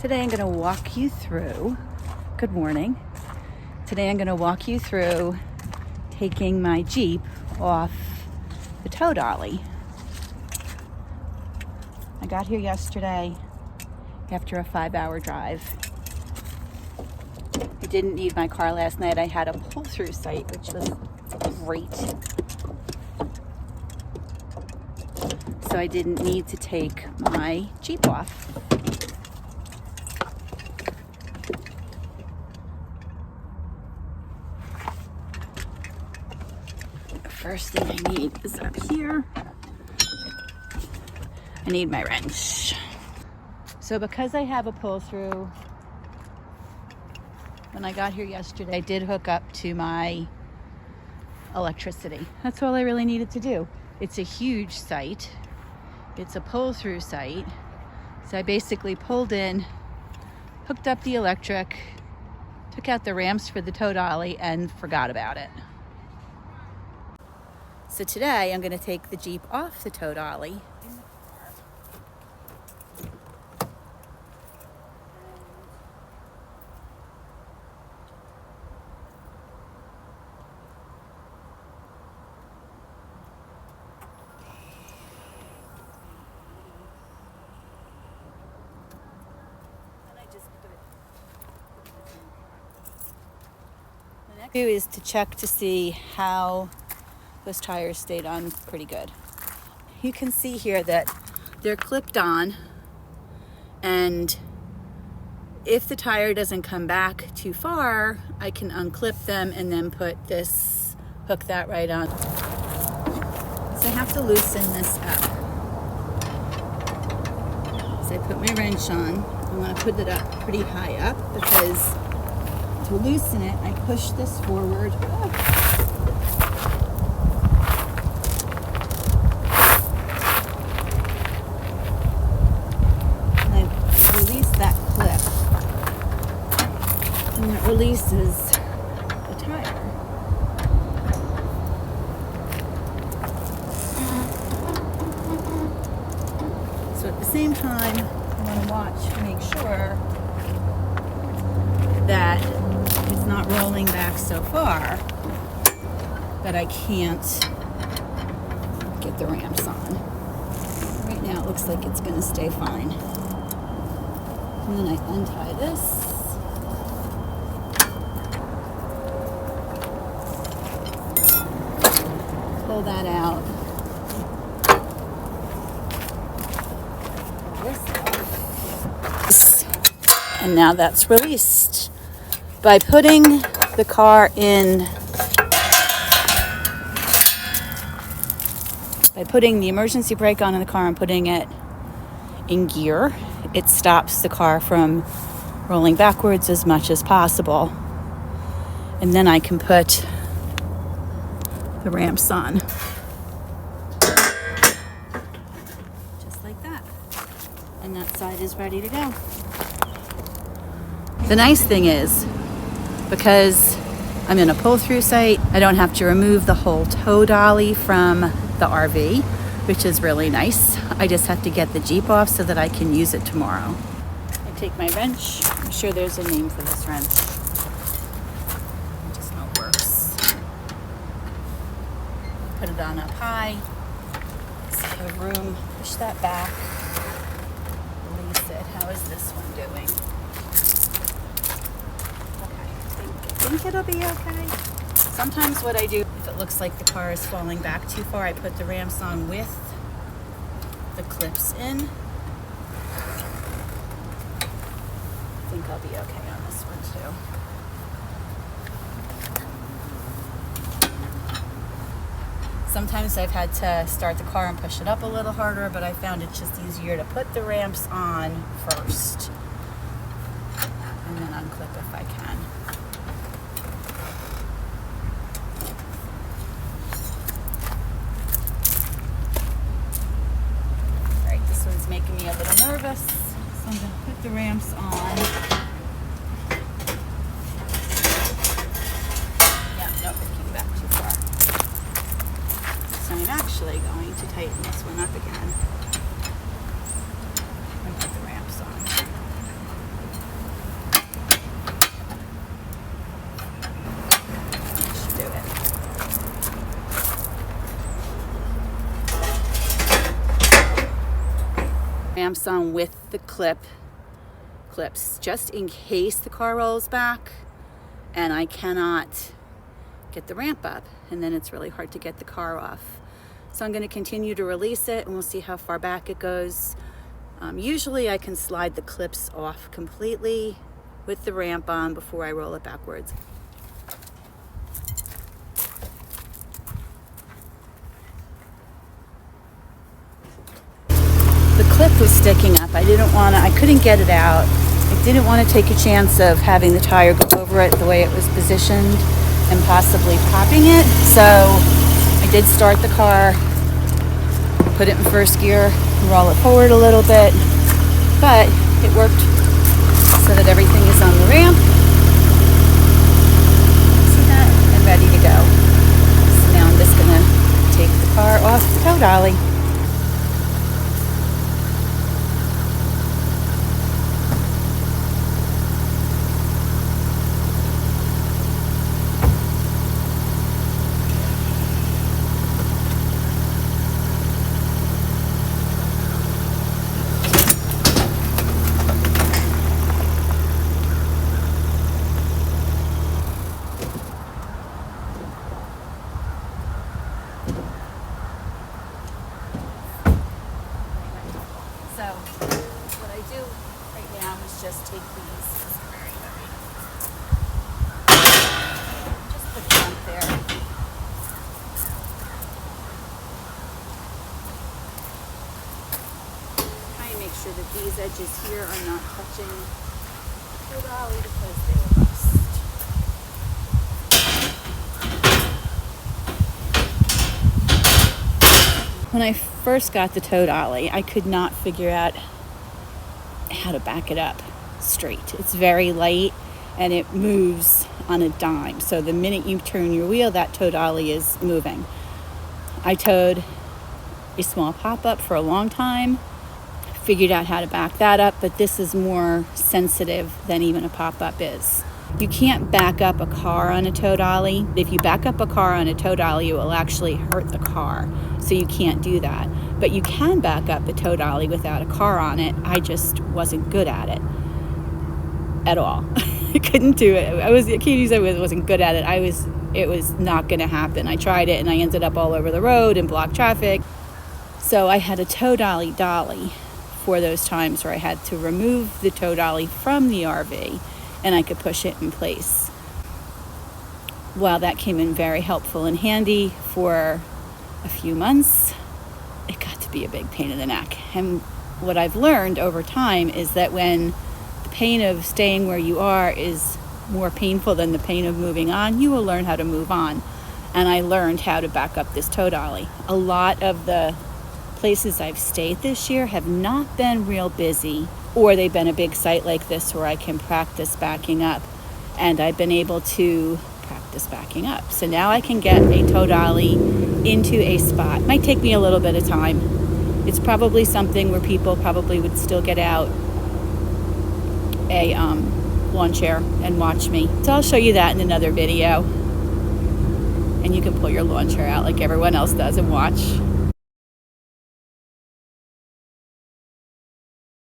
Today I'm going to walk you through, good morning. Today I'm going to walk you through taking my Jeep off the tow dolly. I got here yesterday after a 5-hour drive. I didn't need my car last night. I had a pull-through site, which was great. So I didn't need to take my Jeep off. First thing I need is up here. I need my wrench. So because I have a pull-through, when I got here yesterday, I did hook up to my electricity. That's all I really needed to do. It's a huge site. It's a pull-through site. So I basically pulled in, hooked up the electric, took out the ramps for the tow dolly, and forgot about it. So today I'm going to take the Jeep off the tow dolly. The next thing is to check to see how those tires stayed on pretty good. You can see here that they're clipped on, and if the tire doesn't come back too far, I can unclip them and then hook that right on. So I have to loosen this up. So I put my wrench on. I want to put it up pretty high up because to loosen it, I push this forward. And it releases the tire. So at the same time, I want to watch to make sure that it's not rolling back so far that I can't get the ramps on. Right now it looks like it's going to stay fine. And then I untie this. Pull that out. And now that's released. By putting the car in, by putting the emergency brake on in the car and putting it in gear, it stops the car from rolling backwards as much as possible. And then I can put the ramps on. Just like that. And that side is ready to go. The nice thing is, because I'm in a pull-through site, I don't have to remove the whole tow dolly from the RV, which is really nice. I just have to get the Jeep off so that I can use it tomorrow. I take my wrench. I'm sure there's a name for this wrench. I just know it works. Put it on up high. So I have room. Push that back. Release it. How is this one doing? I think it'll be okay. Sometimes what I do, if it looks like the car is falling back too far, I put the ramps on with the clips in. I think I'll be okay on this one too. Sometimes I've had to start the car and push it up a little harder, but I found it's just easier to put the ramps on first and then unclip if I can. Making me a little nervous, so I'm going to put the ramps on. Yeah, nope, it came back too far. So I'm actually going to tighten this one up again and put the ramps on. ramps on with the clips, just in case the car rolls back and I cannot get the ramp up, and then it's really hard to get the car off. So I'm going to continue to release it, and we'll see how far back it goes. Usually I can slide the clips off completely with the ramp on before I roll it backwards. The clip was sticking up. I couldn't get it out. I didn't want to take a chance of having the tire go over it the way it was positioned and possibly popping it. So I did start the car, put it in first gear, roll it forward a little bit, but it worked so that everything is on the ramp. See that? And ready to go. So now I'm just gonna take the car off the tow dolly. So what I do right now is just take these, it's very heavy, just put them up there. Try and make sure that these edges here are not touching the dolly because they will rust. When I first got the tow dolly, I could not figure out how to back it up straight. It's very light and it moves on a dime. So the minute you turn your wheel, that tow dolly is moving. I towed a small pop-up for a long time, figured out how to back that up, but this is more sensitive than even a pop-up is. You can't back up a car on a tow dolly. If you back up a car on a tow dolly, it will actually hurt the car. So you can't do that. But you can back up a tow dolly without a car on it. I just wasn't good at it at all. I couldn't do it. I wasn't good at it. It was not going to happen. I tried it and I ended up all over the road and blocked traffic. So I had a tow dolly for those times where I had to remove the tow dolly from the RV and I could push it in place. Well, that came in very helpful and handy for a few months. It got to be a big pain in the neck. And what I've learned over time is that when the pain of staying where you are is more painful than the pain of moving on, you will learn how to move on. And I learned how to back up this tow dolly. A lot of the places I've stayed this year have not been real busy, or they've been a big site like this where I can practice backing up, and I've been able to practice backing up. So now I can get a tow dolly into a spot. Might take me a little bit of time. It's probably something where people probably would still get out a lawn chair and watch me. So I'll show you that in another video, and you can pull your lawn chair out like everyone else does and watch.